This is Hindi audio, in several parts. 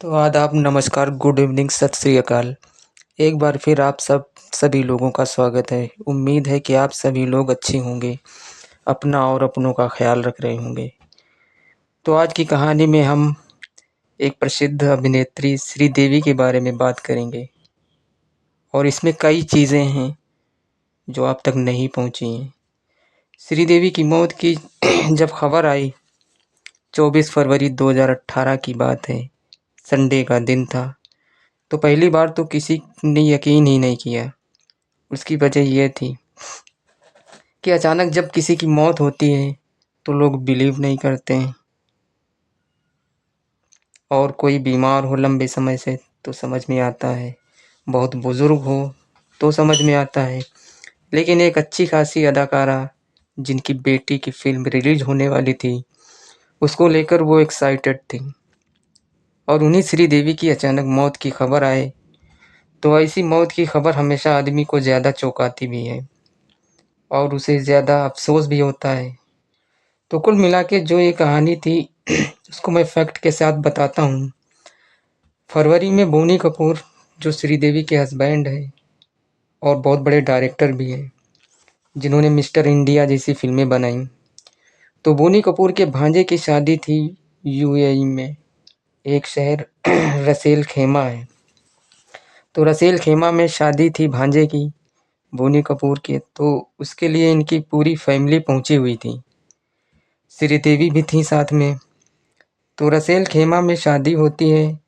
तो आदाब, नमस्कार, गुड इवनिंग, सत श्री अकाल। एक बार फिर आप सभी लोगों का स्वागत है। उम्मीद है कि आप सभी लोग अच्छे होंगे, अपना और अपनों का ख्याल रख रहे होंगे। तो आज की कहानी में हम एक प्रसिद्ध अभिनेत्री श्रीदेवी के बारे में बात करेंगे और इसमें कई चीज़ें हैं जो आप तक नहीं पहुंची हैं। श्रीदेवी की मौत की जब खबर आई, 24 फरवरी 2018 की बात है, संडे का दिन था। तो पहली बार तो किसी ने यकीन ही नहीं किया। उसकी वजह यह थी कि अचानक जब किसी की मौत होती है तो लोग बिलीव नहीं करते हैं, और कोई बीमार हो लंबे समय से तो समझ में आता है, बहुत बुजुर्ग हो तो समझ में आता है। लेकिन एक अच्छी खासी अदाकारा जिनकी बेटी की फिल्म रिलीज होने वाली थी, उसको लेकर वो एक्साइटेड थी, और उन्हीं श्रीदेवी की अचानक मौत की खबर आए तो ऐसी मौत की खबर हमेशा आदमी को ज़्यादा चौंकाती भी है और उसे ज़्यादा अफसोस भी होता है। तो कुल मिला के जो ये कहानी थी उसको मैं फैक्ट के साथ बताता हूँ। फरवरी में बोनी कपूर, जो श्रीदेवी के हस्बैंड हैं और बहुत बड़े डायरेक्टर भी हैं, जिन्होंने मिस्टर इंडिया जैसी फिल्में बनाई, तो बोनी कपूर के भांजे की शादी थी यूएई में। एक शहर रसेल खेमा है, तो रसेल खेमा में शादी थी भांजे की, बोनी कपूर के। तो उसके लिए इनकी पूरी फैमिली पहुंची हुई थी, श्रीदेवी भी थी साथ में। तो रसेल खेमा में शादी होती है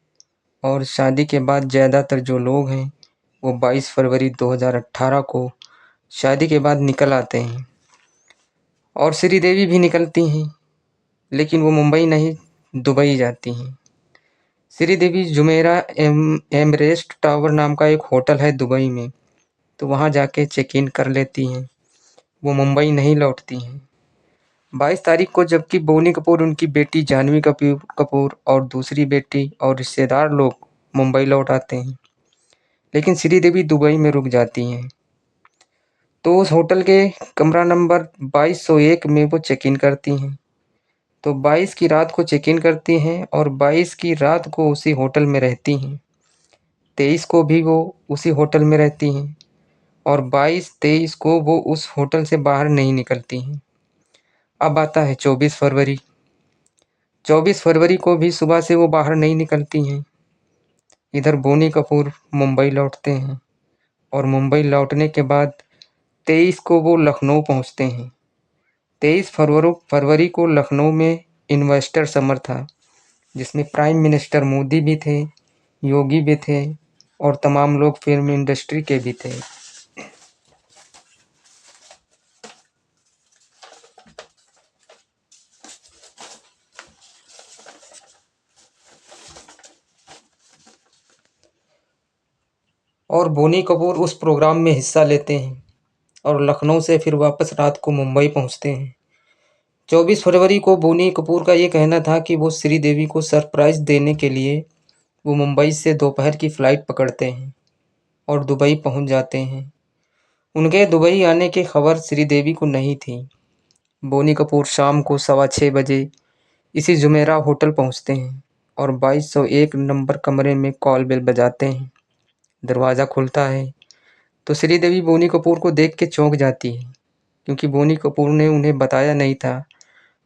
और शादी के बाद ज़्यादातर जो लोग हैं वो 22 फरवरी 2018 को शादी के बाद निकल आते हैं, और श्रीदेवी भी निकलती हैं, लेकिन वो मुंबई नहीं, दुबई जाती हैं। श्रीदेवी जुमेरा एमरेस्ट टावर नाम का एक होटल है दुबई में, तो वहाँ जाके चेक इन कर लेती हैं। वो मुंबई नहीं लौटती हैं। 22 तारीख को जबकि बोनी कपूर, उनकी बेटी जानवी कपूर और दूसरी बेटी और रिश्तेदार लोग मुंबई लौट आते हैं, लेकिन श्रीदेवी दुबई में रुक जाती हैं। तो उस होटल के कमरा नंबर 2201 में वो चेक इन करती हैं। तो 22 की रात को चेक इन करती हैं और 22 की रात को उसी होटल में रहती हैं। 23 को भी वो उसी होटल में रहती हैं और 22-23 को वो उस होटल से बाहर नहीं निकलती हैं। अब आता है 24 फरवरी। 24 फरवरी को भी सुबह से वो बाहर नहीं निकलती हैं। इधर बोनी कपूर मुंबई लौटते हैं और मुंबई लौटने के बाद 23 को वो लखनऊ पहुंचते हैं। 23 फरवरी को लखनऊ में इन्वेस्टर समर था, जिसमें प्राइम मिनिस्टर मोदी भी थे, योगी भी थे और तमाम लोग फिल्म इंडस्ट्री के भी थे। और बोनी कपूर उस प्रोग्राम में हिस्सा लेते हैं और लखनऊ से फिर वापस रात को मुंबई पहुंचते हैं। 24 फरवरी को बोनी कपूर का ये कहना था कि वो श्रीदेवी को सरप्राइज़ देने के लिए वो मुंबई से दोपहर की फ़्लाइट पकड़ते हैं और दुबई पहुंच जाते हैं। उनके दुबई आने की खबर श्रीदेवी को नहीं थी। बोनी कपूर शाम को 6:15 बजे इसी जुमेरा होटल पहुंचते हैं और 2201 नंबर कमरे में कॉल बेल बजाते हैं। दरवाज़ा खुलता है तो श्रीदेवी बोनी कपूर को देख के चौंक जाती है, क्योंकि बोनी कपूर ने उन्हें बताया नहीं था।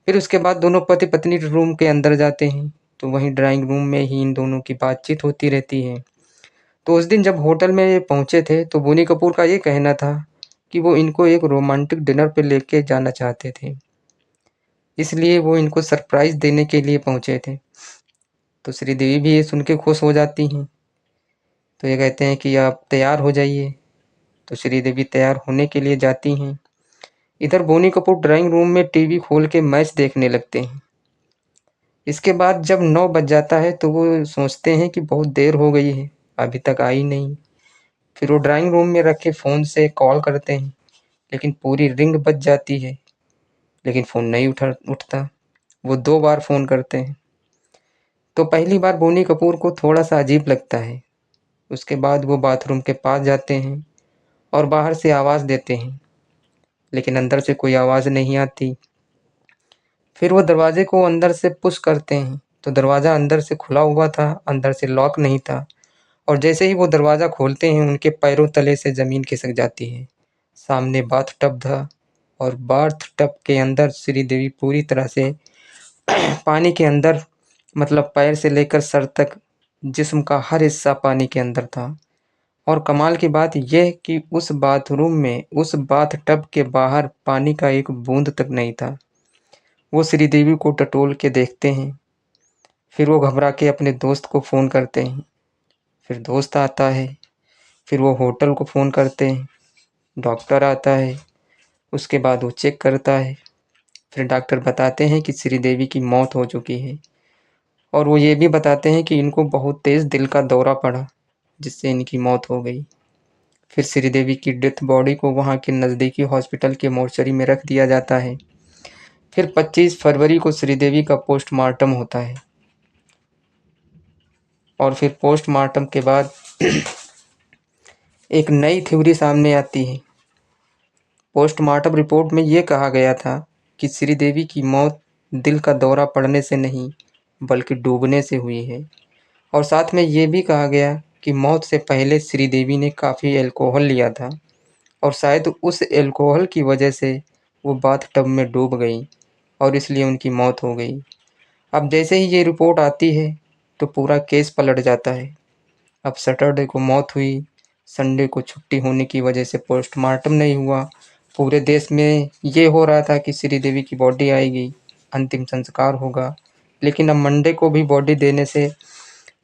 फिर उसके बाद दोनों पति पत्नी रूम के अंदर जाते हैं, तो वहीं ड्राइंग रूम में ही इन दोनों की बातचीत होती रहती है। तो उस दिन जब होटल में ये पहुंचे थे तो बोनी कपूर का ये कहना था कि वो इनको एक रोमांटिक डिनर पे लेके जाना चाहते थे, इसलिए वो इनको सरप्राइज़ देने के लिए पहुंचे थे। तो श्रीदेवी भी ये सुन के खुश हो जाती हैं। तो ये कहते हैं कि आप तैयार हो जाइए। तो श्रीदेवी तैयार होने के लिए जाती हैं। इधर बोनी कपूर ड्राइंग रूम में टीवी खोल के मैच देखने लगते हैं। इसके बाद जब 9 बज जाता है तो वो सोचते हैं कि बहुत देर हो गई है, अभी तक आई नहीं। फिर वो ड्राइंग रूम में रखे फ़ोन से कॉल करते हैं, लेकिन पूरी रिंग बज जाती है, लेकिन फ़ोन नहीं उठता। वो 2 बार फ़ोन करते हैं। तो पहली बार बोनी कपूर को थोड़ा-सा अजीब लगता है। उसके बाद वो बाथरूम के पास जाते हैं और बाहर से आवाज़ देते हैं, लेकिन अंदर से कोई आवाज़ नहीं आती। फिर वो दरवाजे को अंदर से पुश करते हैं, तो दरवाज़ा अंदर से खुला हुआ था, अंदर से लॉक नहीं था और जैसे ही वो दरवाज़ा खोलते हैं उनके पैरों तले से ज़मीन खिसक जाती है। सामने बाथटब था और बाथटब के अंदर श्रीदेवी पूरी तरह से पानी के अंदर, मतलब पैर से लेकर सर तक जिस्म का हर हिस्सा पानी के अंदर था। और कमाल की बात यह कि उस बाथरूम में, उस बाथटब के बाहर पानी का एक बूंद तक नहीं था। वो श्रीदेवी को टटोल के देखते हैं, फिर वो घबरा के अपने दोस्त को फ़ोन करते हैं, फिर दोस्त आता है, फिर वो होटल को फ़ोन करते हैं, डॉक्टर आता है, उसके बाद वो चेक करता है, फिर डॉक्टर बताते हैं कि श्रीदेवी की मौत हो चुकी है और वो ये भी बताते हैं कि इनको बहुत तेज़ दिल का दौरा पड़ा, जिससे इनकी मौत हो गई। फिर श्रीदेवी की डेथ बॉडी को वहाँ के नज़दीकी हॉस्पिटल के मोर्चरी में रख दिया जाता है। फिर 25 फरवरी को श्रीदेवी का पोस्टमार्टम होता है और फिर पोस्टमार्टम के बाद एक नई थ्योरी सामने आती है। पोस्टमार्टम रिपोर्ट में ये कहा गया था कि श्रीदेवी की मौत दिल का दौरा पड़ने से नहीं, बल्कि डूबने से हुई है और साथ में ये भी कहा गया कि मौत से पहले श्रीदेवी ने काफ़ी अल्कोहल लिया था और शायद उस अल्कोहल की वजह से वो बाथटब में डूब गई और इसलिए उनकी मौत हो गई। अब जैसे ही ये रिपोर्ट आती है तो पूरा केस पलट जाता है। अब सैटरडे को मौत हुई, संडे को छुट्टी होने की वजह से पोस्टमार्टम नहीं हुआ। पूरे देश में ये हो रहा था कि श्रीदेवी की बॉडी आएगी, अंतिम संस्कार होगा, लेकिन अब मंडे को भी बॉडी देने से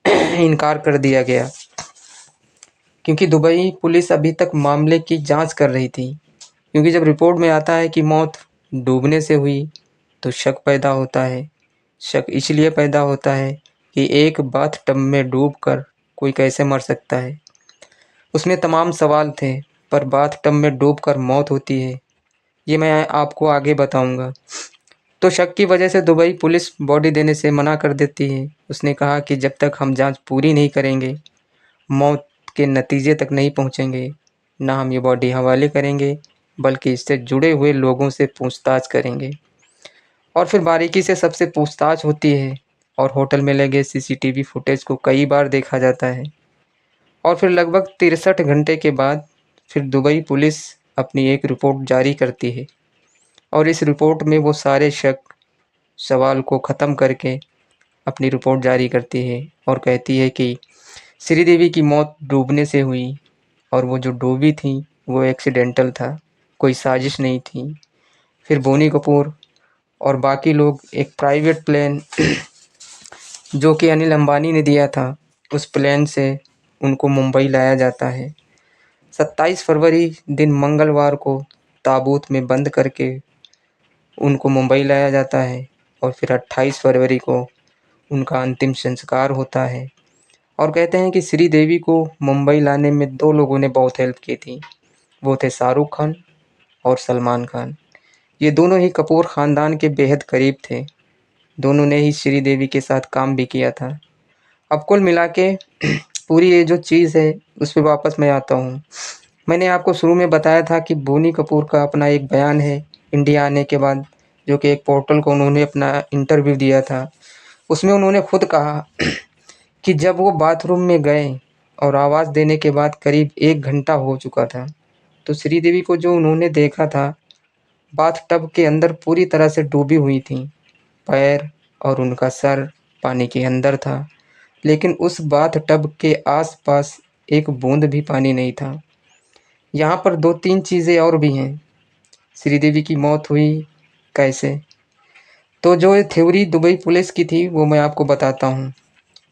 इनकार कर दिया गया क्योंकि दुबई पुलिस अभी तक मामले की जांच कर रही थी। क्योंकि जब रिपोर्ट में आता है कि मौत डूबने से हुई तो शक पैदा होता है। शक इसलिए पैदा होता है कि एक बाथटब में डूबकर कोई कैसे मर सकता है। उसमें तमाम सवाल थे, पर बाथटब में डूबकर मौत होती है, ये मैं आपको आगे बताऊंगा। तो शक की वजह से दुबई पुलिस बॉडी देने से मना कर देती है। उसने कहा कि जब तक हम जांच पूरी नहीं करेंगे, मौत के नतीजे तक नहीं पहुंचेंगे, ना हम ये बॉडी हवाले करेंगे, बल्कि इससे जुड़े हुए लोगों से पूछताछ करेंगे। और फिर बारीकी से सबसे पूछताछ होती है और होटल में लगे सीसीटीवी फुटेज को कई बार देखा जाता है और फिर लगभग 63 घंटे के बाद फिर दुबई पुलिस अपनी एक रिपोर्ट जारी करती है और इस रिपोर्ट में वो सारे शक, सवाल को ख़त्म करके अपनी रिपोर्ट जारी करती है और कहती है कि श्रीदेवी की मौत डूबने से हुई और वो जो डूबी थी वो एक्सीडेंटल था, कोई साजिश नहीं थी। फिर बोनी कपूर और बाकी लोग एक प्राइवेट प्लेन जो कि अनिल अंबानी ने दिया था, उस प्लेन से उनको मुंबई लाया जाता है। 27 फरवरी दिन मंगलवार को ताबूत में बंद करके उनको मुंबई लाया जाता है और फिर 28 फरवरी को उनका अंतिम संस्कार होता है। और कहते हैं कि श्रीदेवी को मुंबई लाने में 2 लोगों ने बहुत हेल्प की थी। वो थे शाहरुख खान और सलमान खान। ये दोनों ही कपूर ख़ानदान के बेहद करीब थे। दोनों ने ही श्रीदेवी के साथ काम भी किया था। अब कुल मिला के पूरी ये जो चीज़ है उस पे वापस मैं आता हूँ। मैंने आपको शुरू में बताया था कि बोनी कपूर का अपना एक बयान है इंडिया आने के बाद, जो कि एक पोर्टल को उन्होंने अपना इंटरव्यू दिया था। उसमें उन्होंने खुद कहा कि जब वो बाथरूम में गए और आवाज़ देने के बाद करीब 1 घंटा हो चुका था, तो श्रीदेवी को जो उन्होंने देखा था, बाथटब के अंदर पूरी तरह से डूबी हुई थीं। पैर और उनका सर पानी के अंदर था, लेकिन उस बाथटब के आस-पास एक बूँद भी पानी नहीं था। यहाँ पर 2-3 चीज़ें और भी हैं। श्रीदेवी की मौत हुई कैसे? तो जो ये थ्योरी दुबई पुलिस की थी वो मैं आपको बताता हूँ।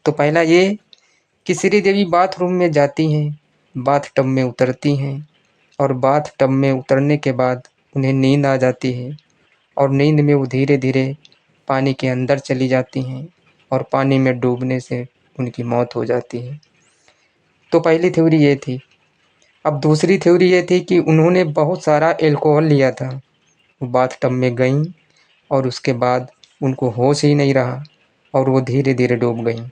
तो पहला ये कि श्रीदेवी बाथरूम में जाती हैं, बाथटब में उतरती हैं और बाथटब में उतरने के बाद उन्हें नींद आ जाती है और नींद में वो धीरे-धीरे पानी के अंदर चली जाती हैं और पानी में डूबने से उनकी मौत हो जाती है। तो पहली थ्योरी ये थी। अब दूसरी थ्योरी ये थी कि उन्होंने बहुत सारा अल्कोहल लिया था। वो बाथटब में गईं और उसके बाद उनको होश ही नहीं रहा और वो धीरे-धीरे डूब गईं।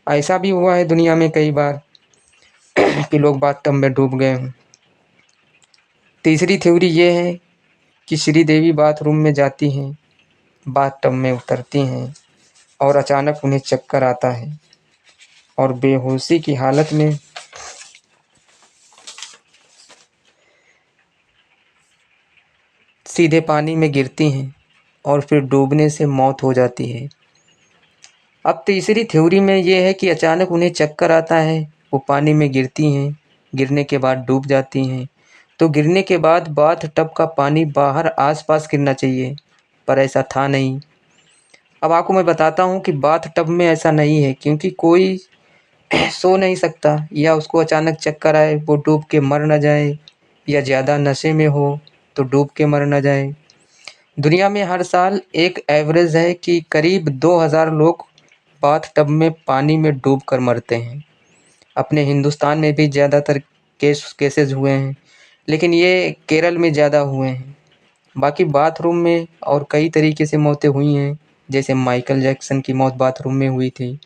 ऐसा भी हुआ है दुनिया में कई बार कि लोग बाथटब में डूब गए हों। तीसरी थ्योरी ये है कि श्रीदेवी बाथरूम में जाती हैं, बाथटब में उतरती हैं और अचानक उन्हें चक्कर आता है और बेहोशी की हालत में सीधे पानी में गिरती हैं और फिर डूबने से मौत हो जाती है। अब तीसरी थ्योरी में ये है कि अचानक उन्हें चक्कर आता है, वो पानी में गिरती हैं, गिरने के बाद डूब जाती हैं। तो गिरने के बाद बाथ टब का पानी बाहर आस-पास गिरना चाहिए, पर ऐसा था नहीं। अब आपको मैं बताता हूँ कि बाथ टब में ऐसा नहीं है, क्योंकि कोई सो नहीं सकता या उसको अचानक चक्कर आए, वो डूब के मर ना जाए, या ज़्यादा नशे में हो तो डूब के मर ना जाए। दुनिया में हर साल एक एवरेज है कि करीब 2000 लोग बाथ टब में पानी में डूबकर मरते हैं। अपने हिंदुस्तान में भी ज़्यादातर केसेस हुए हैं, लेकिन ये केरल में ज़्यादा हुए हैं। बाकी बाथरूम में और कई तरीके से मौतें हुई हैं, जैसे माइकल जैक्सन की मौत बाथरूम में हुई थी।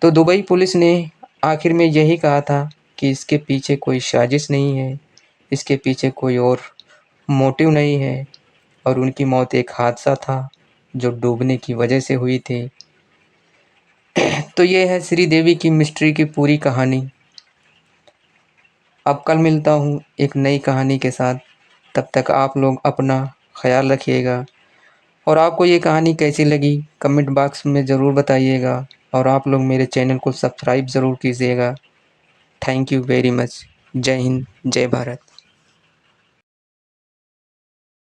तो दुबई पुलिस ने आखिर में यही कहा था कि इसके पीछे कोई साजिश नहीं है, इसके पीछे कोई और मोटिव नहीं है, और उनकी मौत एक हादसा था जो डूबने की वजह से हुई थी। तो ये है श्रीदेवी की मिस्ट्री की पूरी कहानी। अब कल मिलता हूँ एक नई कहानी के साथ। तब तक आप लोग अपना ख्याल रखिएगा, और आपको ये कहानी कैसी लगी कमेंट बॉक्स में ज़रूर बताइएगा, और आप लोग मेरे चैनल को सब्सक्राइब ज़रूर कीजिएगा। Thank you very much. जय हिंद, जय भारत।